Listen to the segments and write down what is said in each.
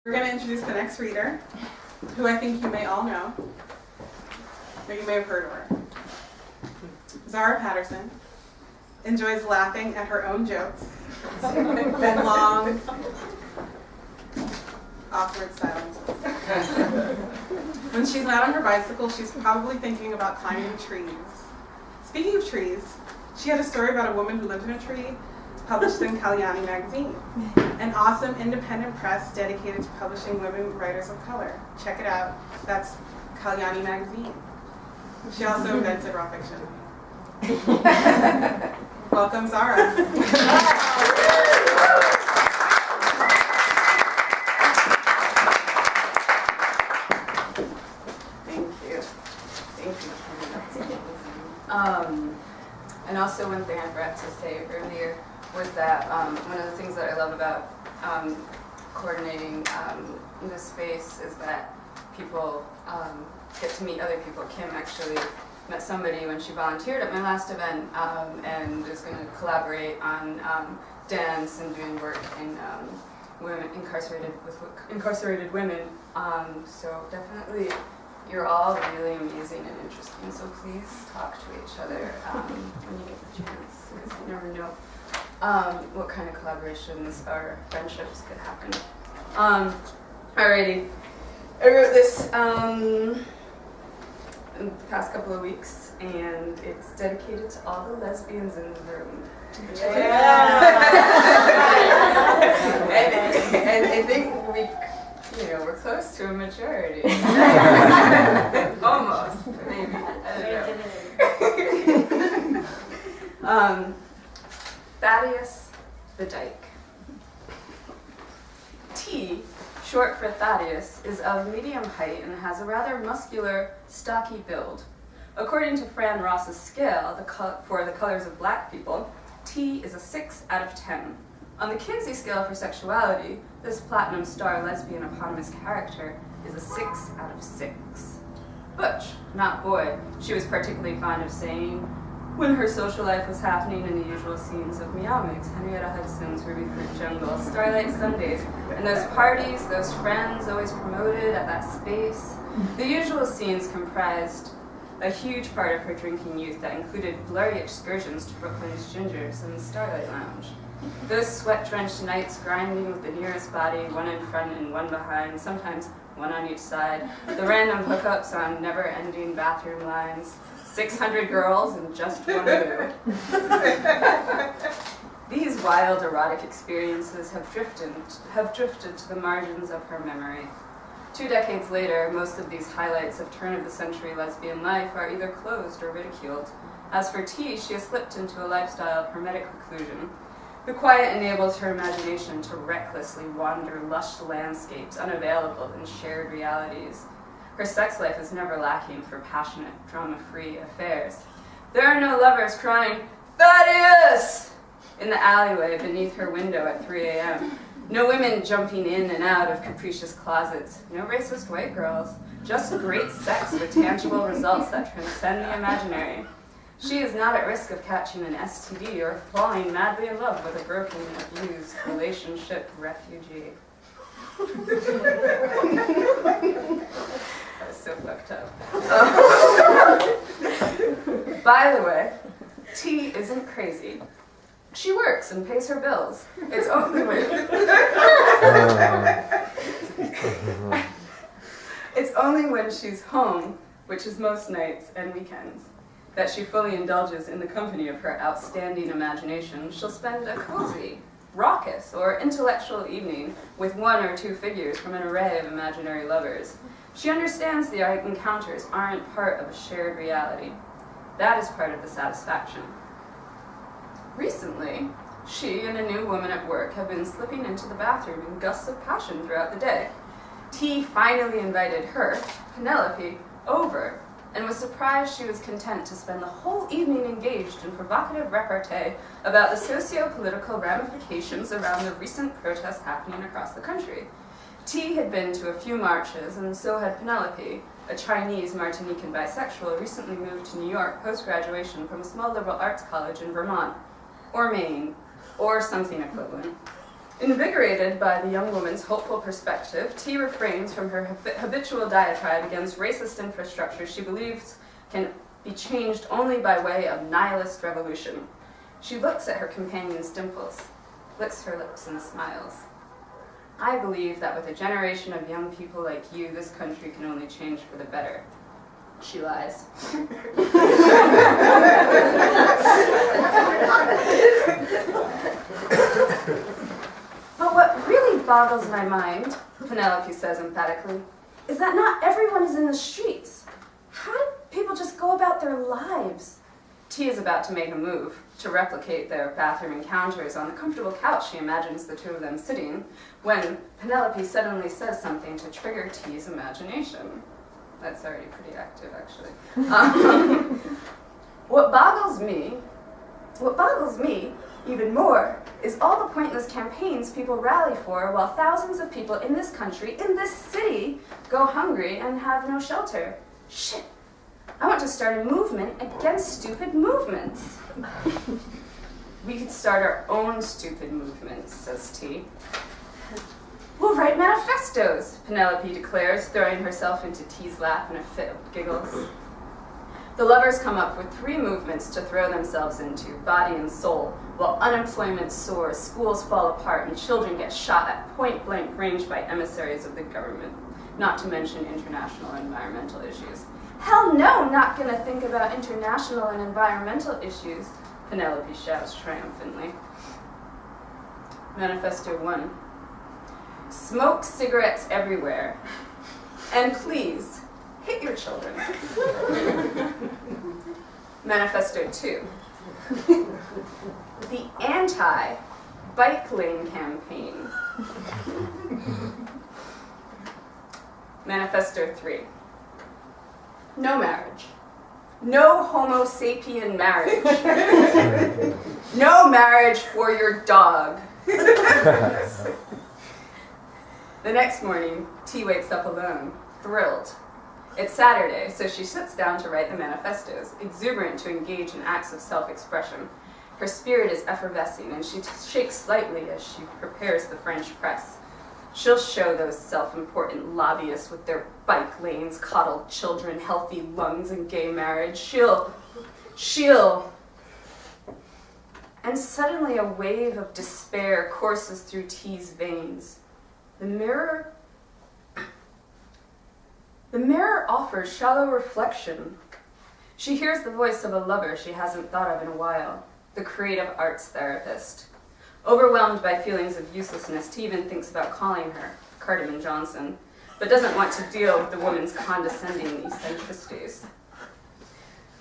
We're going to introduce the next reader, who I think you may all know, or you may have heard of her. Zahra Patterson enjoys laughing at her own jokes and long, awkward silences. When she's not on her bicycle, she's probably thinking about climbing trees. Speaking of trees, she had a story about a woman who lived in a tree published in Kalyani magazine, an awesome independent press dedicated to publishing women writers of color. Check it out. That's Kalyani magazine. She also invented Raw Fiction. Welcome, Zahra. Thank you. And also one thing I forgot to say earlier was that one of the things that I love about coordinating this space is that people get to meet other people. Kim actually met somebody when she volunteered at my last event and is going to collaborate on dance and doing work in women incarcerated women. So definitely, you're all really amazing and interesting. So please talk to each other when you get the chance, because you never know what kind of collaborations or friendships could happen. Alrighty, I wrote this in the past couple of weeks, and it's dedicated to all the lesbians in the room. Yeah. and I think we're close to a majority. Almost, maybe. I don't know. Thaddeus the Dyke. T, short for Thaddeus, is of medium height and has a rather muscular, stocky build. According to Fran Ross's scale for the colors of black people, T is a 6 out of 10. On the Kinsey scale for sexuality, this platinum star lesbian eponymous character is a 6 out of 6. Butch, not boy, she was particularly fond of saying, when her social life was happening in the usual scenes of Meow Mix, Henrietta Hudson's Ruby Fruit Jungle, Starlight Sundays, and those parties, those friends always promoted at that space. The usual scenes comprised a huge part of her drinking youth that included blurry excursions to Brooklyn's Gingers and the Starlight Lounge. Those sweat-drenched nights grinding with the nearest body, one in front and one behind, sometimes one on each side. The random hookups on never-ending bathroom lines. 600 girls and just one move. These wild erotic experiences have drifted to the margins of her memory. 2 decades later, most of these highlights of turn-of-the-century lesbian life are either closed or ridiculed. As for T, she has slipped into a lifestyle of hermetic reclusion. The quiet enables her imagination to recklessly wander lush landscapes unavailable in shared realities. Her sex life is never lacking for passionate, drama-free affairs. There are no lovers crying, "Thaddeus!" in the alleyway beneath her window at 3 a.m. No women jumping in and out of capricious closets. No racist white girls. Just great sex with tangible results that transcend the imaginary. She is not at risk of catching an STD or falling madly in love with a broken, abused relationship refugee. That was so fucked up. By the way, T isn't crazy. She works and pays her bills. It's only when she's home, which is most nights and weekends, that she fully indulges in the company of her outstanding imagination. She'll spend a cozy, raucous, or intellectual evening with 1 or 2 figures from an array of imaginary lovers. She understands the encounters aren't part of a shared reality. That is part of the satisfaction. Recently, she and a new woman at work have been slipping into the bathroom in gusts of passion throughout the day. T finally invited her, Penelope, over, and was surprised she was content to spend the whole evening engaged in provocative repartee about the socio-political ramifications around the recent protests happening across the country. T had been to a few marches, and so had Penelope, a Chinese Martinican bisexual recently moved to New York post-graduation from a small liberal arts college in Vermont, or Maine, or something equivalent. Invigorated by the young woman's hopeful perspective, T refrains from her habitual diatribe against racist infrastructure she believes can be changed only by way of nihilist revolution. She looks at her companion's dimples, licks her lips and smiles. I believe that with a generation of young people like you, this country can only change for the better. She lies. But what really boggles my mind, Penelope says emphatically, is that not everyone is in the streets. How do people just go about their lives? T is about to make a move to replicate their bathroom encounters on the comfortable couch she imagines the two of them sitting, when Penelope suddenly says something to trigger T's imagination. That's already pretty active, actually. What boggles me even more is all the pointless campaigns people rally for while thousands of people in this country, in this city, go hungry and have no shelter. Shit. I want to start a movement against stupid movements. We could start our own stupid movements, says T. We'll write manifestos, Penelope declares, throwing herself into T's lap in a fit of giggles. The lovers come up with 3 movements to throw themselves into, body and soul, while unemployment soars, schools fall apart, and children get shot at point-blank range by emissaries of the government, not to mention international environmental issues. Hell no, not gonna think about international and environmental issues, Penelope shouts triumphantly. Manifesto 1. Smoke cigarettes everywhere. And please, hit your children. Manifesto 2. The anti-bike lane campaign. Manifesto 3. No marriage. No Homo sapien marriage. No marriage for your dog. The next morning, T wakes up alone, thrilled. It's Saturday, so she sits down to write the manifestos, exuberant to engage in acts of self-expression. Her spirit is effervescing, and she shakes slightly as she prepares the French press. She'll show those self-important lobbyists with their bike lanes, coddled children, healthy lungs, and gay marriage. She'll... And suddenly a wave of despair courses through T's veins. The mirror offers shallow reflection. She hears the voice of a lover she hasn't thought of in a while, the creative arts therapist. Overwhelmed by feelings of uselessness, T even thinks about calling her Cardamom Johnson, but doesn't want to deal with the woman's condescending eccentricities.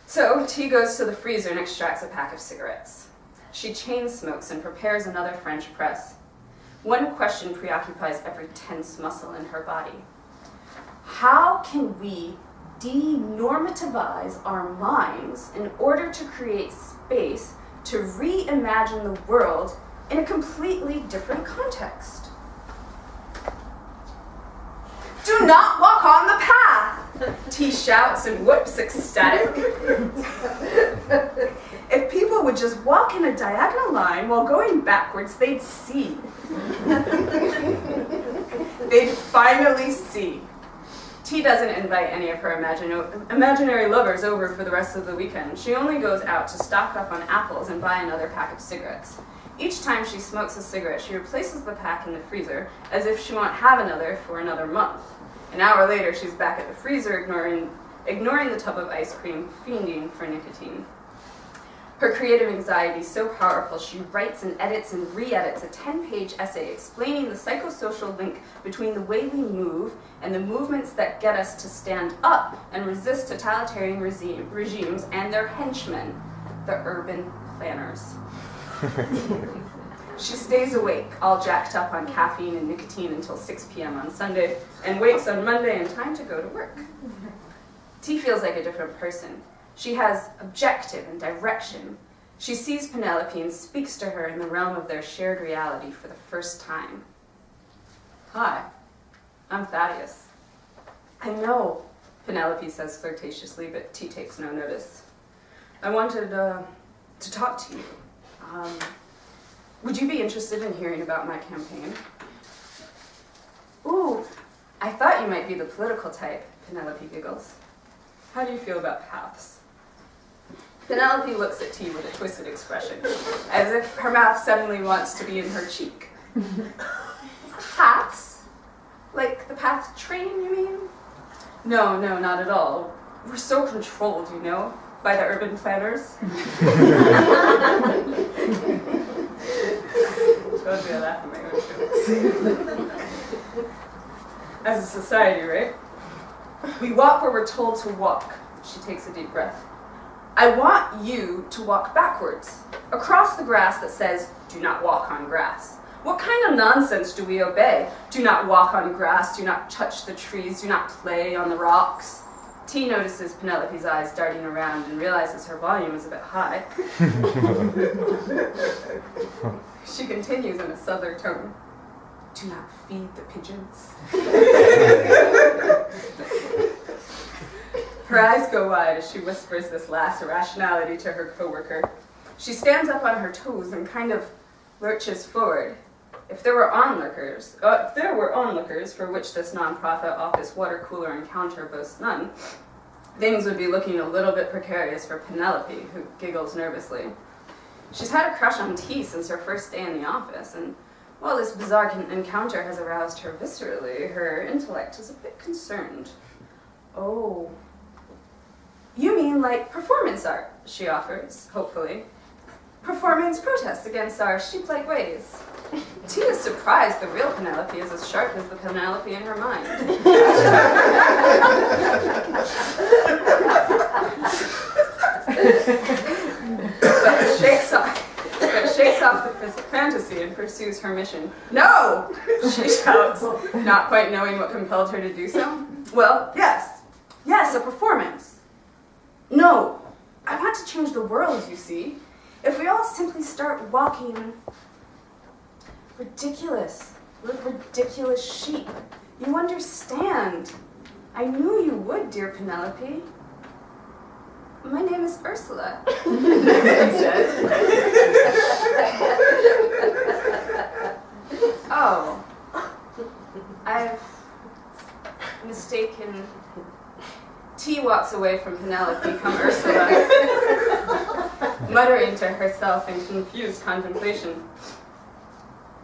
So T goes to the freezer and extracts a pack of cigarettes. She chain smokes and prepares another French press. One question preoccupies every tense muscle in her body. How can we denormativize our minds in order to create space to reimagine the world in a completely different context? Do not walk on the path, T shouts and whoops ecstatic. If people would just walk in a diagonal line while going backwards, they'd see. They'd finally see. T doesn't invite any of her imaginary lovers over for the rest of the weekend. She only goes out to stock up on apples and buy another pack of cigarettes. Each time she smokes a cigarette, she replaces the pack in the freezer as if she won't have another for another month. An hour later, she's back at the freezer, ignoring the tub of ice cream, fiending for nicotine. Her creative anxiety is so powerful, she writes and edits and re-edits a 10-page essay explaining the psychosocial link between the way we move and the movements that get us to stand up and resist totalitarian regimes and their henchmen, the urban planners. She stays awake, all jacked up on caffeine and nicotine until 6 p.m. on Sunday, and wakes on Monday in time to go to work. T feels like a different person. She has objective and direction. She sees Penelope and speaks to her in the realm of their shared reality for the first time. Hi, I'm Thaddeus. I know, Penelope says flirtatiously, but T takes no notice. I wanted to talk to you. Would you be interested in hearing about my campaign? Ooh, I thought you might be the political type, Penelope giggles. How do you feel about paths? Penelope looks at T with a twisted expression, as if her mouth suddenly wants to be in her cheek. Paths? Like the path train, you mean? No, not at all. We're so controlled, you know, by the urban planners. Told you I laugh at my own jokes. As a society, right? We walk where we're told to walk. She takes a deep breath. I want you to walk backwards, across the grass that says, do not walk on grass. What kind of nonsense do we obey? Do not walk on grass, do not touch the trees, do not play on the rocks. T notices Penelope's eyes darting around and realizes her volume is a bit high. She continues in a southern tone. Do not feed the pigeons. Her eyes go wide as she whispers this last irrationality to her coworker. She stands up on her toes and kind of lurches forward. If there were onlookers for which this nonprofit office water cooler encounter boasts none, things would be looking a little bit precarious for Penelope, who giggles nervously. She's had a crush on T since her first day in the office, and while this bizarre encounter has aroused her viscerally, her intellect is a bit concerned. Oh. You mean like performance art, she offers, hopefully. Performance protests against our sheep-like ways. T is surprised the real Penelope is as sharp as the Penelope in her mind. but shakes off the fantasy and pursues her mission. No! She shouts, not quite knowing what compelled her to do so. Well, yes, a performance. No, I want to change the world, you see. If we all simply start walking ridiculous, like ridiculous sheep, you understand. I knew you would, dear Penelope. My name is Ursula, he says. Oh, I've mistaken. T walks away from Penelope, come Ursula, muttering to herself in confused contemplation.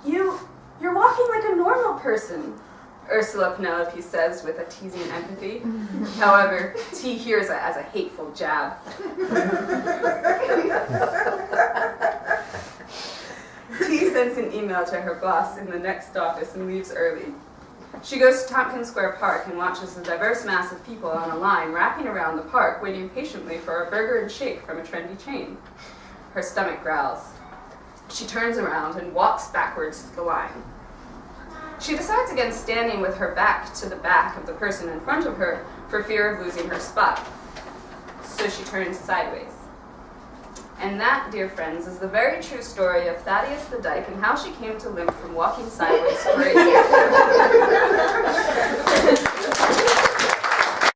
You're walking like a normal person, Ursula Penelope says with a teasing empathy. However, T hears it as a hateful jab. T sends an email to her boss in the next office and leaves early. She goes to Tompkins Square Park and watches a diverse mass of people on a line wrapping around the park, waiting patiently for a burger and shake from a trendy chain. Her stomach growls. She turns around and walks backwards to the line. She decides against standing with her back to the back of the person in front of her for fear of losing her spot. So she turns sideways. And that, dear friends, is the very true story of Thaddeus the Dyke and how she came to limp from walking sideways for a year.